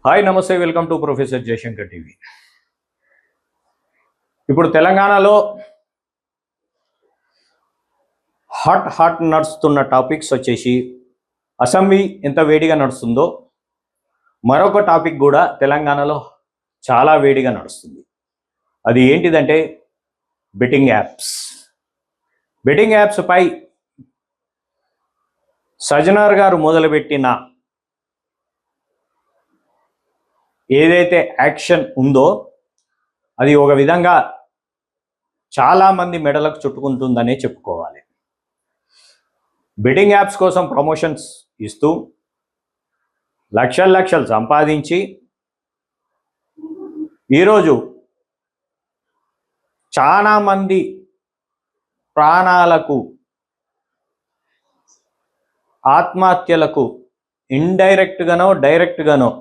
Hi నమస్తే, welcome to professor Jayashankar TV. ఇప్పుడు తెలంగాణలో హాట్ నడుస్తున్న టాపిక్స్ వచ్చేసి అసెంబ్లీ ఎంత వేడిగా నడుస్తుందో మరొక టాపిక్ కూడా తెలంగాణలో చాలా వేడిగా నడుస్తుంది. అది ఏంటిదంటే బెట్టింగ్ యాప్స్. బెట్టింగ్ యాప్స్ పై సజ్జనార్ గారు మొదలుపెట్టిన ఏదైతే యాక్షన్ ఉందో అది ఒక విధంగా చాలామంది మెడలకు చుట్టుకుంటుందనే చెప్పుకోవాలి. బెట్టింగ్ యాప్స్ కోసం ప్రమోషన్స్ ఇస్తూ లక్షలు సంపాదించి ఈరోజు చాలామంది ప్రాణాలకు, ఆత్మహత్యలకు ఇండైరెక్ట్గానో డైరెక్ట్గానో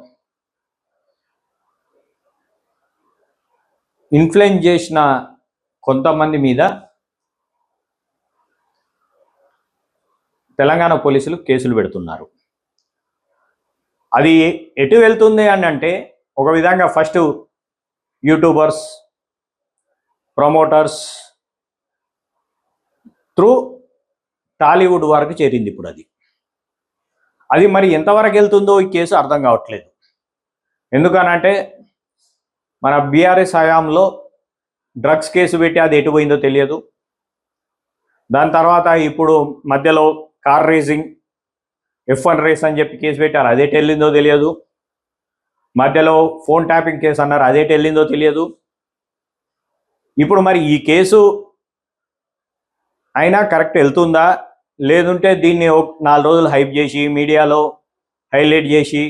ఇన్ఫ్లుయెన్స్ చేసిన కొంతమంది మీద తెలంగాణ పోలీసులు కేసులు పెడుతున్నారు. అది ఎటు వెళ్తుంది అని అంటే ఒక విధంగా first YouTubers, promoters through Tollywood వరకు చేరింది. ఇప్పుడు అది మరి ఎంతవరకు వెళ్తుందో ఈ కేసు అర్థం కావట్లేదు. ఎందుకనంటే మన బీఆర్ఎస్ హయాంలో డ్రగ్స్ కేసు పెట్టి అది ఎటు పోయిందో తెలియదు. దాని తర్వాత ఇప్పుడు మధ్యలో కార్ రేసింగ్, F1 రేస్ అని చెప్పి కేసు పెట్టారు, అదేటి వెళ్ళిందో తెలియదు. మధ్యలో ఫోన్ ట్యాపింగ్ కేసు అన్నారు, అదేటి వెళ్ళిందో తెలియదు. ఇప్పుడు మరి ఈ కేసు అయినా కరెక్ట్ వెళ్తుందా, లేదంటే దీన్ని 4 రోజులు హైప్ చేసి మీడియాలో హైలైట్ చేసి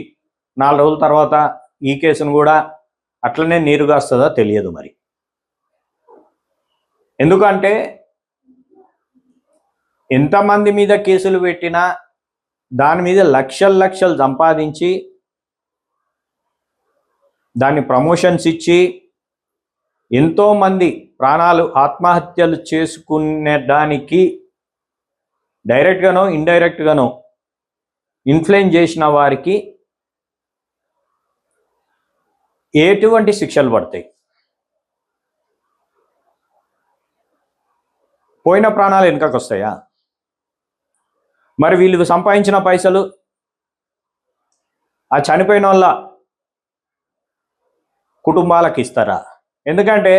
4 రోజుల తర్వాత ఈ కేసును కూడా అట్లనే నీరుగాస్తుందా తెలియదు. మరి ఎందుకంటే ఎంతమంది మీద కేసులు పెట్టినా దాని మీద లక్షలు సంపాదించి దాన్ని ప్రమోషన్స్ ఇచ్చి ఎంతోమంది ప్రాణాలు ఆత్మహత్యలు చేసుకునేదానికి డైరెక్ట్గానో ఇండైరెక్ట్గానో ఇన్ఫ్లుయెన్స్ చేసిన వారికి ఎటువంటి శిక్షలు పడతాయి? పోయిన ప్రాణాలు వెనుకకు వస్తాయా? మరి వీళ్ళు సంపాదించిన పైసలు ఆ చనిపోయిన వాళ్ళ కుటుంబాలకు ఇస్తారా? ఎందుకంటే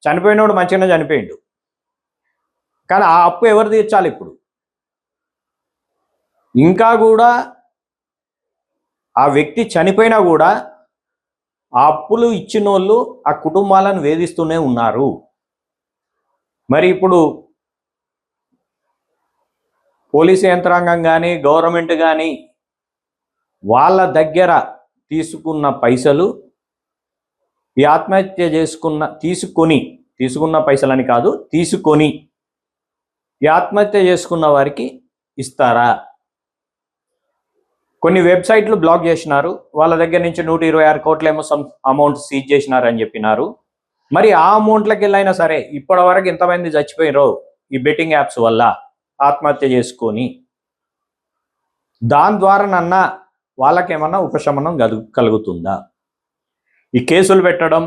చనిపోయినోడు మంచిగానే చనిపోయిండు, కానీ ఆ అప్పు ఎవరు తీర్చాలి? ఇప్పుడు ఇంకా కూడా ఆ వ్యక్తి చనిపోయినా కూడా ఆ అప్పులు ఇచ్చిన వాళ్ళు ఆ కుటుంబాలను వేధిస్తూనే ఉన్నారు. మరి ఇప్పుడు పోలీసు యంత్రాంగం కానీ గవర్నమెంట్ కానీ వాళ్ళ దగ్గర తీసుకున్న పైసలు ఈ ఆత్మహత్య తీసుకున్న పైసలని కాదు, తీసుకొని ఈ ఆత్మహత్య చేసుకున్న వారికి ఇస్తారా? కొన్ని వెబ్సైట్లు బ్లాక్ చేసినారు, వాళ్ళ దగ్గర నుంచి 126 కోట్లేమో అమౌంట్ సీజ్ చేసినారని చెప్పినారు. మరి ఆ అమౌంట్లకి వెళ్ళైనా సరే ఇప్పటి వరకు ఎంతమంది చచ్చిపోయారో ఈ బెట్టింగ్ యాప్స్ వల్ల ఆత్మహత్య చేసుకొని, దాని ద్వారానన్నా వాళ్ళకేమన్నా ఉపశమనం కలుగుతుందా? ఈ కేసులు పెట్టడం,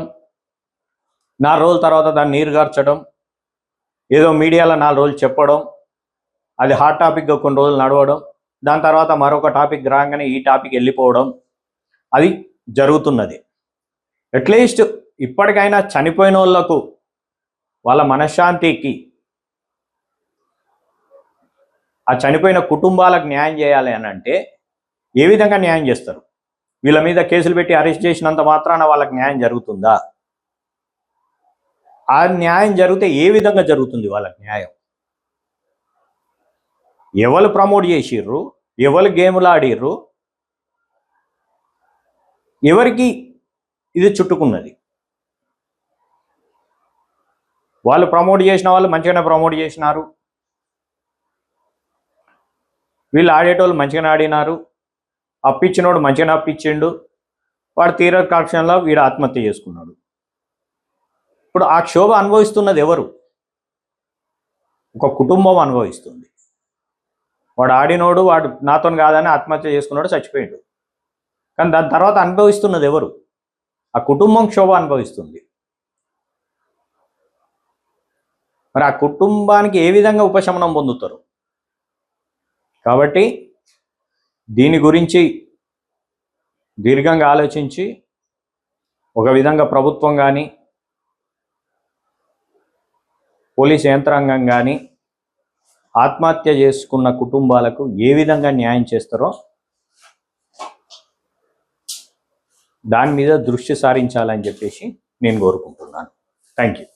4 రోజుల తర్వాత దాన్ని నీరుగార్చడం, ఏదో మీడియాలో 4 రోజులు చెప్పడం, అది హాట్ టాపిక్గా కొన్ని రోజులు నడవడం, దాని తర్వాత మరొక టాపిక్ రాగానే ఈ టాపిక్ వెళ్ళిపోవడం, అది జరుగుతున్నది. అట్లీస్ట్ ఇప్పటికైనా చనిపోయిన వాళ్ళకు వాళ్ళ మనశ్శాంతికి, ఆ చనిపోయిన కుటుంబాలకు న్యాయం చేయాలి అని అంటే ఏ విధంగా న్యాయం చేస్తారు? వీళ్ళ మీద కేసులు పెట్టి అరెస్ట్ చేసినంత మాత్రాన వాళ్ళకి న్యాయం జరుగుతుందా? ఆ న్యాయం జరిగితే ఏ విధంగా జరుగుతుంది వాళ్ళకి న్యాయం? ఎవరు ప్రమోట్ చేసిర్రు, ఎవరు గేములు ఆడిర్రు, ఎవరికి ఇది చుట్టుకున్నది? వాళ్ళు ప్రమోట్ చేసిన వాళ్ళు మంచిగానే ప్రమోట్ చేసినారు, వీళ్ళు ఆడేటోళ్ళు మంచిగానే ఆడినారు, అప్పిచ్చినోడు మంచిగానే అప్పిచ్చిండు, వాడు తీర కక్షంలో వీడు ఆత్మహత్య చేసుకున్నాడు. ఇప్పుడు ఆ క్షోభ అనుభవిస్తున్నది ఎవరు? ఒక కుటుంబం అనుభవిస్తుంది. వాడు ఆడినోడు, వాడు నాతో కాదని ఆత్మహత్య చేసుకున్నాడు, చచ్చిపోయాడు. కానీ దాని తర్వాత అనుభవిస్తున్నది ఎవరు? ఆ కుటుంబం క్షోభ అనుభవిస్తుంది. మరి ఆ కుటుంబానికి ఏ విధంగా ఉపశమనం పొందుతారు? కాబట్టి దీని గురించి దీర్ఘంగా ఆలోచించి ఒక విధంగా ప్రభుత్వం కానీ పోలీస్ యంత్రాంగం కానీ ఆత్మహత్య చేసుకున్న కుటుంబాలకు ఏ విధంగా న్యాయం చేస్తారో దాని మీద దృష్టి సారించాలని చెప్పేసి నేను కోరుకుంటున్నాను. Thank you.